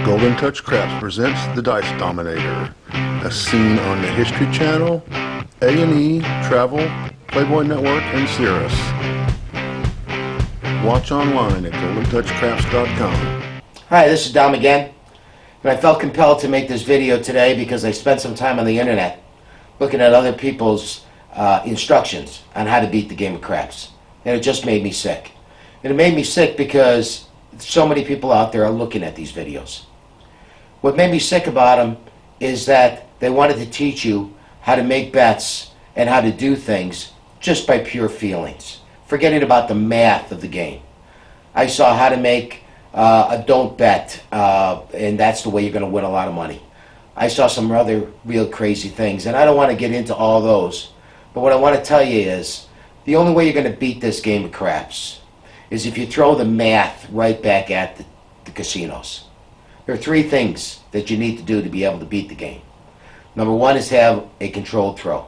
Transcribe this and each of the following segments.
Golden Touch Craps presents The Dice Dominator, a scene on the History Channel, A&E, Travel, Playboy Network, and Cirrus. Watch online at goldentouchcraps.com. Hi, this is Dom again, and I felt compelled to make this video today because I spent some time on the internet looking at other people's instructions on how to beat the game of craps, and it just made me sick. And it made me sick because so many people out there are looking at these videos. What made me sick about them is that they wanted to teach you how to make bets and how to do things just by pure feelings, forgetting about the math of the game. I saw how to make a don't bet, and that's the way you're going to win a lot of money. I saw some other real crazy things, and I don't want to get into all those. But what I want to tell you is, the only way you're going to beat this game of craps is if you throw the math right back at the casinos. There are three things that you need to do to be able to beat the game. Number one is have a controlled throw.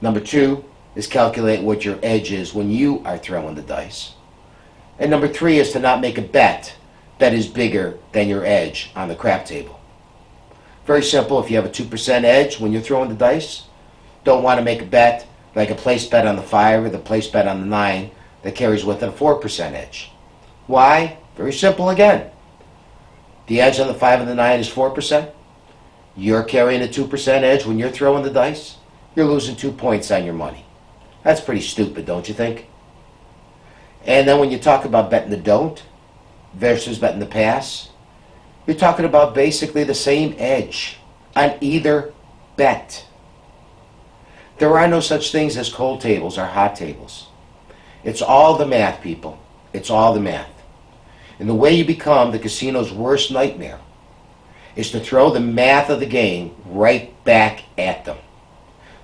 Number two is calculate what your edge is when you are throwing the dice. And number three is to not make a bet that is bigger than your edge on the crap table. Very simple. If you have a 2% edge when you're throwing the dice, don't want to make a bet like a place bet on the 5 or the place bet on the 9 that carries with it a 4% edge. Why? Very simple again. The edge on the 5 and the 9 is 4%. You're carrying a 2% edge when you're throwing the dice. You're losing 2 points on your money. That's pretty stupid, don't you think? And then when you talk about betting the don't versus betting the pass, you're talking about basically the same edge on either bet. There are no such things as cold tables or hot tables. It's all the math, people. It's all the math. And the way you become the casino's worst nightmare is to throw the math of the game right back at them.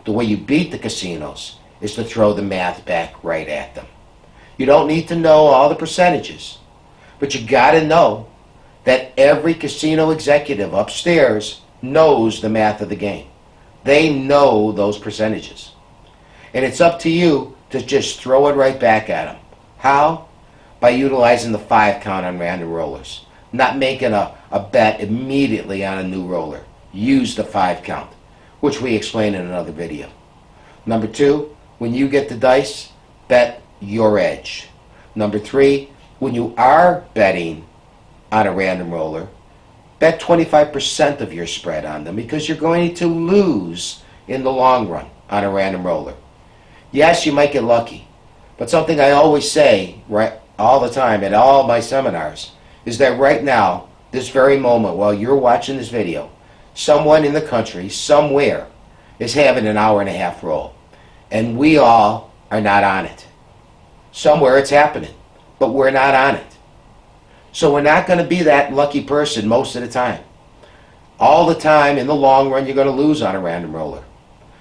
The way you beat the casinos is to throw the math back right at them. You don't need to know all the percentages, but you got to know that every casino executive upstairs knows the math of the game. They know those percentages. And it's up to you to just throw it right back at them. How? By utilizing the 5 count on random rollers. Not making a bet immediately on a new roller. Use the 5 count, which we explain in another video. Number 2, when you get the dice, bet your edge. Number 3, when you are betting on a random roller, bet 25% of your spread on them because you're going to lose in the long run on a random roller. Yes, you might get lucky, but something I always say right all the time at all my seminars is that right now, this very moment while you're watching this video, someone in the country, somewhere, is having an hour-and-a-half roll, and we all are not on it. Somewhere it's happening, but we're not on it. So we're not going to be that lucky person most of the time. All the time, in the long run, you're going to lose on a random roller.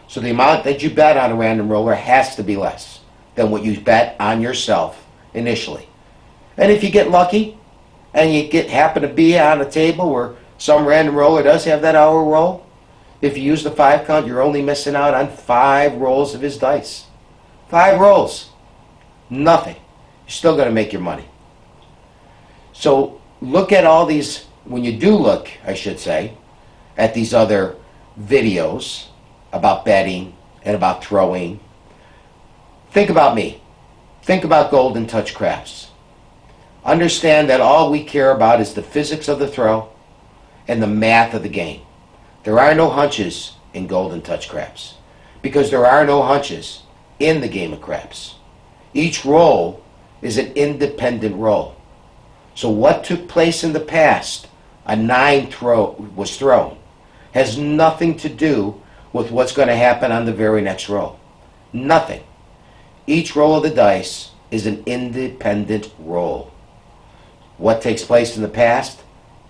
So the amount that you bet on a random roller has to be less than what you bet on yourself initially. And if you get lucky, and you happen to be on a table where some random roller does have that hour roll, if you use the 5 count, you're only missing out on 5 rolls of his dice. 5 rolls. Nothing. You're still going to make your money. So look at all these, when you do look, I should say, at these other videos about betting and about throwing, think about me. Think about Golden Touch Craps. Understand that all we care about is the physics of the throw and the math of the game. There are no hunches in Golden Touch Craps because there are no hunches in the game of craps. Each roll is an independent roll. So what took place in the past, a 9 was thrown, has nothing to do with what's going to happen on the very next roll. Nothing. Each roll of the dice is an independent roll. What takes place in the past?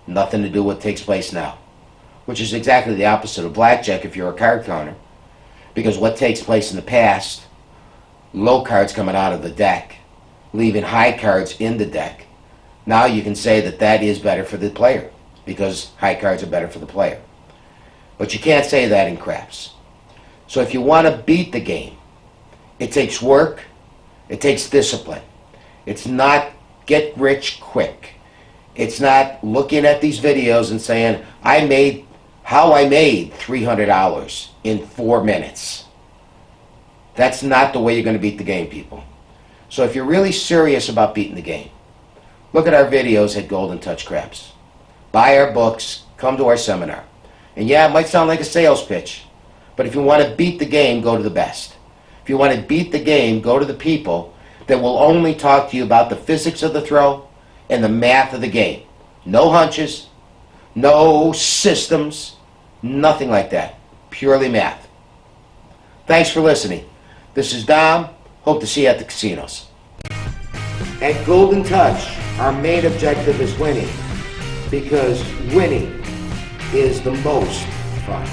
Nothing to do with what takes place now. Which is exactly the opposite of blackjack if you're a card counter. Because what takes place in the past, low cards coming out of the deck, leaving high cards in the deck. Now you can say that that is better for the player because high cards are better for the player. But you can't say that in craps. So if you want to beat the game, it takes work, it takes discipline. It's not get rich quick. It's not looking at these videos and saying, I made $300 in 4 minutes. That's not the way you're going to beat the game, people. So if you're really serious about beating the game, look at our videos at Golden Touch Craps. Buy our books, come to our seminar. And yeah, it might sound like a sales pitch, but if you want to beat the game, go to the best. If you want to beat the game, go to the people that will only talk to you about the physics of the throw and the math of the game. No hunches, no systems, nothing like that. Purely math. Thanks for listening. This is Dom. Hope to see you at the casinos. At Golden Touch, our main objective is winning, because winning is the most fun.